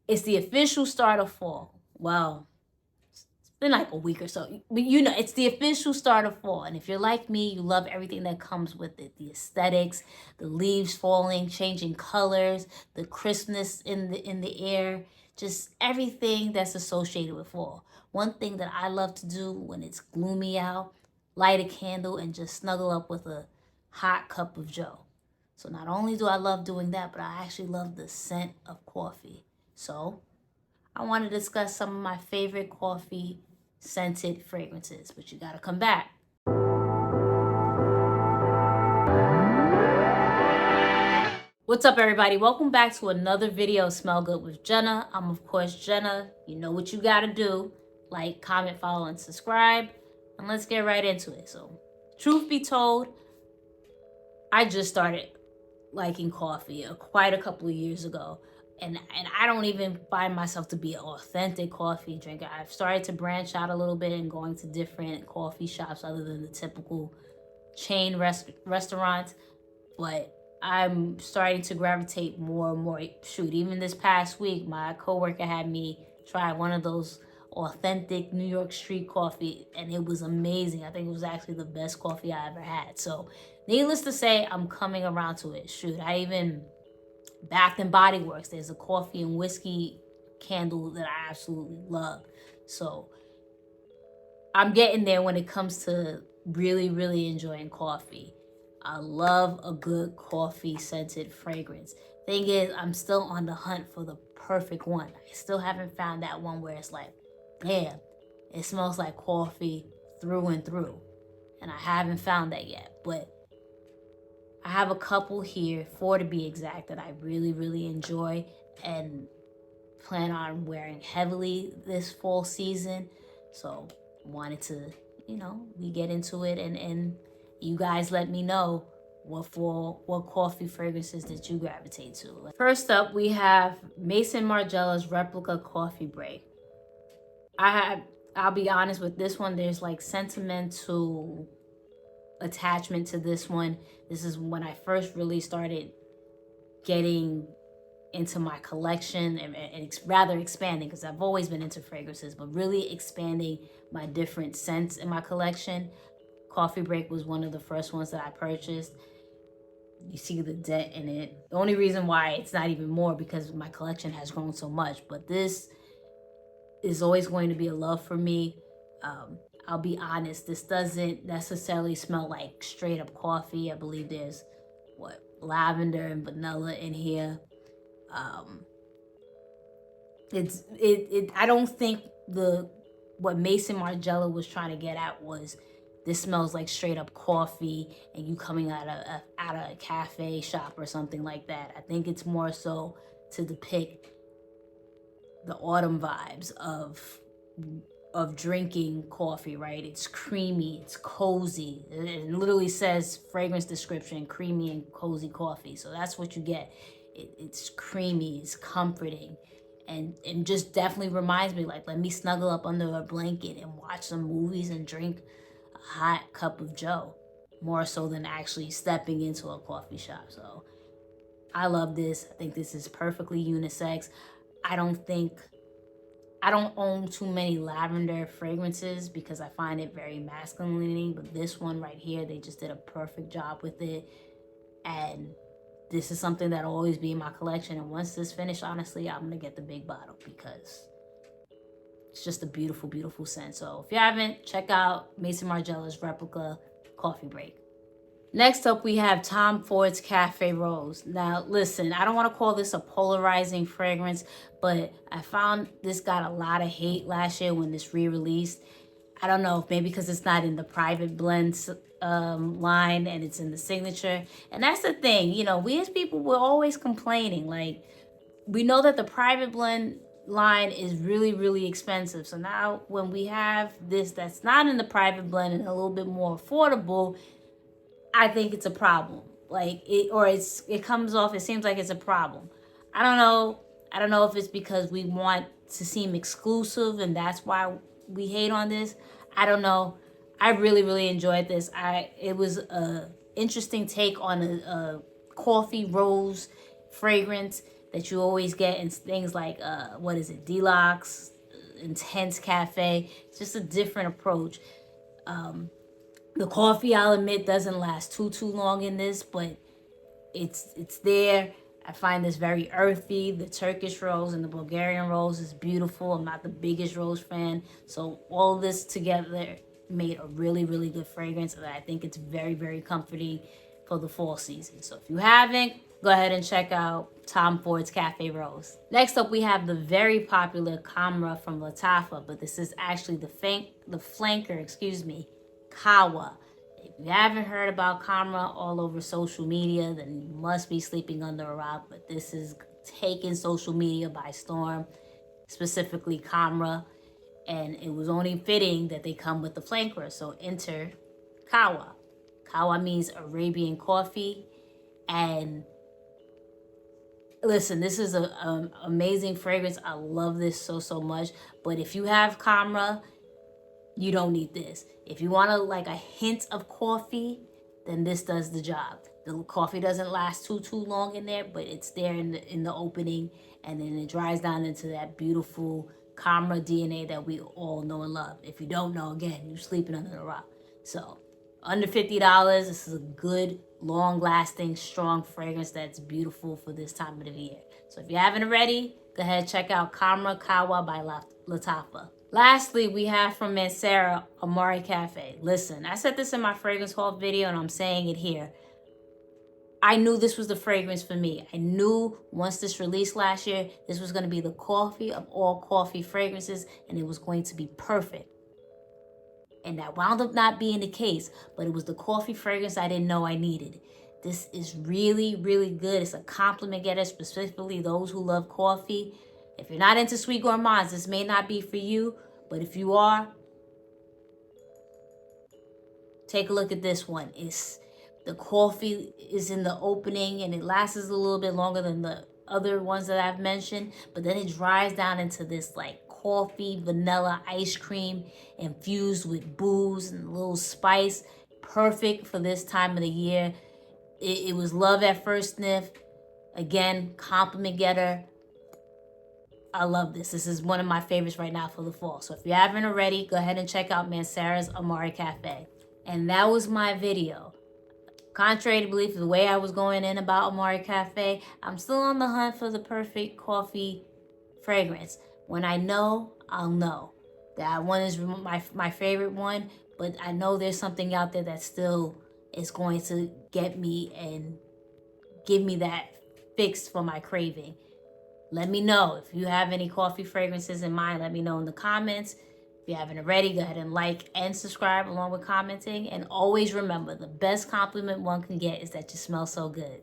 It's the official start of fall. Well, it's been like a week or so. But you know, it's the official start of fall. And if you're like me, you love everything that comes with it. The aesthetics, the leaves falling, changing colors, the crispness in the air, just everything that's associated with fall. One thing that I love to do when it's gloomy out, light a candle and just snuggle up with a hot cup of joe. So not only do I love doing that, but I actually love the scent of coffee. So I want to discuss some of my favorite coffee scented fragrances, but you gotta come back. What's up, everybody? Welcome back to another video of Smell Good with Jenna. I'm, of course, Jenna. You know what you gotta do. Like, comment, follow, and subscribe. And let's get right into it. So, truth be told, I just started liking coffee quite a couple of years ago. And I don't even find myself to be an authentic coffee drinker. I've started to branch out a little bit and going to different coffee shops other than the typical chain restaurants. But I'm starting to gravitate more and more. Shoot, even this past week, my coworker had me try one of those authentic New York street coffee, and it was amazing. I think it was actually the best coffee I ever had. So needless to say, I'm coming around to it. Shoot, I even Bath and Body Works, there's a coffee and whiskey candle that I absolutely love. So I'm getting there when it comes to really, really enjoying coffee. I love a good coffee scented fragrance. Thing is, I'm still on the hunt for the perfect one. I still haven't found that one where it's like, damn, it smells like coffee through and through. And I haven't found that yet. But I have a couple here, 4 to be exact, that I really, really enjoy and plan on wearing heavily this fall season. So wanted to, we get into it and you guys let me know what coffee fragrances that you gravitate to. First up, we have Maison Margiela's Replica Coffee Break. I'll be honest with this one, there's like sentimental attachment to this one. This is when I first really started getting into my collection and rather expanding, because I've always been into fragrances, but really expanding my different scents in my collection. Coffee Break was one of the first ones that I purchased. You see the dent in it. The only reason why it's not even more because my collection has grown so much, but this is always going to be a love for me. I'll be honest, this doesn't necessarily smell like straight up coffee. I believe there's lavender and vanilla in here. I don't think what Maison Margiela was trying to get at was this smells like straight up coffee and you coming out of a cafe shop or something like that. I think it's more so to depict the autumn vibes of drinking coffee, right? It's creamy, it's cozy. It literally says fragrance description, creamy and cozy coffee. So that's what you get. It's creamy, it's comforting, and just definitely reminds me, like, let me snuggle up under a blanket and watch some movies and drink a hot cup of joe, more so than actually stepping into a coffee shop. So I love this. I think this is perfectly unisex. I don't own too many lavender fragrances because I find it very masculine, but this one right here, they just did a perfect job with it. And this is something that'll always be in my collection. And once this finished, honestly, I'm gonna get the big bottle because it's just a beautiful, beautiful scent. So if you haven't, check out Maison Margiela's Replica Coffee Break. Next up, we have Tom Ford's Cafe Rose. Now, listen, I don't want to call this a polarizing fragrance, but I found this got a lot of hate last year when this re-released. I don't know, if maybe because it's not in the private blends line and it's in the signature. And that's the thing, we as people, we're always complaining. Like, we know that the private blend line is really, really expensive. So now when we have this that's not in the private blend and a little bit more affordable, I think it's a problem. It comes off, it seems like it's a problem. I don't know if it's because we want to seem exclusive and that's why we hate on this. I don't know. I really, really enjoyed this. It was a interesting take on a coffee rose fragrance that you always get in things like, what is it, Deluxe, Intense Cafe. It's just a different approach. The coffee, I'll admit, doesn't last too long in this, but it's there. I find this very earthy. The Turkish rose and the Bulgarian rose is beautiful. I'm not the biggest rose fan, so all this together made a really good fragrance, and I think it's very comforting for the fall season. So if you haven't, go ahead and check out Tom Ford's Cafe Rose. Next up, we have the very popular Khamrah from Lattafa, but this is actually the flanker, Qawha. If you haven't heard about Khamrah all over social media, then you must be sleeping under a rock, but this is taking social media by storm, specifically Khamrah, and it was only fitting that they come with the flanker. So enter Qawha. Qawha means Arabian coffee, and listen, this is an amazing fragrance. I love this so much, but if you have Khamrah, you don't need this. If you want like a hint of coffee, then this does the job. The coffee doesn't last too long in there, but it's there in the opening, and then it dries down into that beautiful Khamrah DNA that we all know and love. If you don't know, again, you're sleeping under a rock. So under $50, this is a good, long-lasting, strong fragrance that's beautiful for this time of the year. So if you haven't already, go ahead and check out Khamrah Qawha by Lattafa. Lastly, we have from Maison, Amari Cafe. Listen, I said this in my fragrance haul video, and I'm saying it here. I knew this was the fragrance for me. I knew once this released last year, this was going to be the coffee of all coffee fragrances, and it was going to be perfect. And that wound up not being the case, but it was the coffee fragrance I didn't know I needed. This is really good. It's a compliment getter, specifically those who love coffee. If you're not into sweet gourmands, this may not be for you, but if you are, take a look at this one. The coffee is in the opening, and it lasts a little bit longer than the other ones that I've mentioned, but then it dries down into this like coffee, vanilla, ice cream infused with booze and a little spice. Perfect for this time of the year. It was love at first sniff. Again, compliment getter. I love this. This is one of my favorites right now for the fall. So if you haven't already, go ahead and check out Mansara's Amari Cafe. And that was my video. Contrary to belief, the way I was going in about Amari Cafe, I'm still on the hunt for the perfect coffee fragrance. When I know, I'll know. That one is my favorite one, but I know there's something out there that still is going to get me and give me that fix for my craving. Let me know if you have any coffee fragrances in mind. Let me know in the comments. If you haven't already, go ahead and like and subscribe along with commenting. And always remember, the best compliment one can get is that you smell so good.